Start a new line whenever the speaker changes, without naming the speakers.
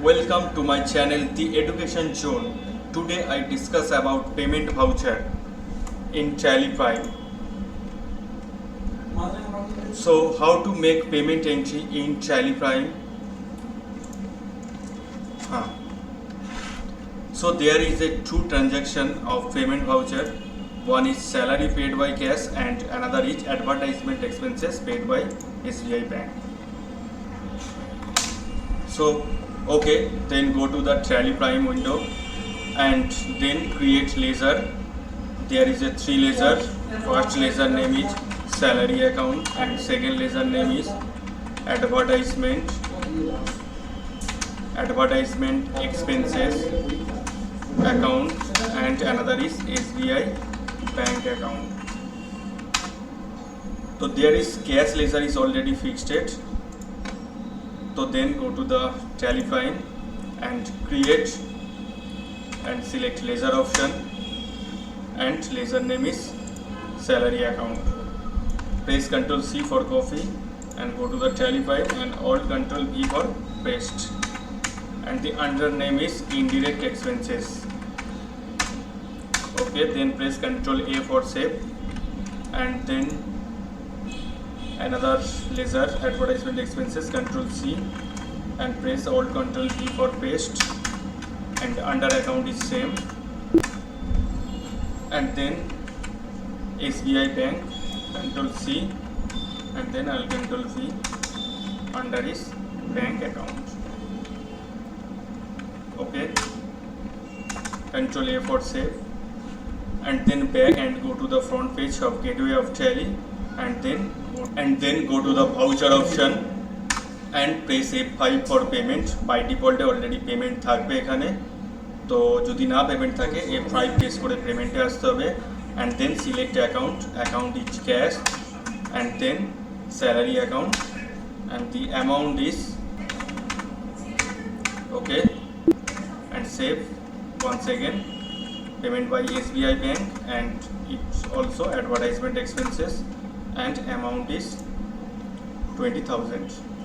Welcome to my channel The Education Zone. Today I discuss about payment voucher in Tally file. So how to make payment entry in Tally file? So there is a two transaction of payment voucher. One is salary paid by cash and another is advertisement expenses paid by SBI Bank. So okay, then go to the Tally Prime window and then create ledger. There is a three ledger. First ledger name is salary account and second ledger name is advertisement expenses account and another is SBI bank account. So there is cash ledger is already fixed it. So then go to the Tally file and create and select ledger option and ledger name is salary account. Press Ctrl C for copy and go to the Tally file and Alt Ctrl V for paste. And the under name is indirect expenses. Okay, then press Ctrl A for save and then another ledger advertisement expenses, Ctrl C and press Alt Ctrl V for paste and under account is same and then SBI bank, Ctrl C and then Alt Ctrl V under is bank account. Okay, Ctrl A for save and then back and go to the front page of gateway of Tally and then go to the voucher option and press F5 for payment. By default already payment থাকবে এখানে, তো যদি না payment থাকে F5 press করে পেমেন্টে আসতে হবে and then select account is cash and then salary account and the amount is okay and save. Once again payment by SBI bank and it's also advertisement expenses and amount is 20,000.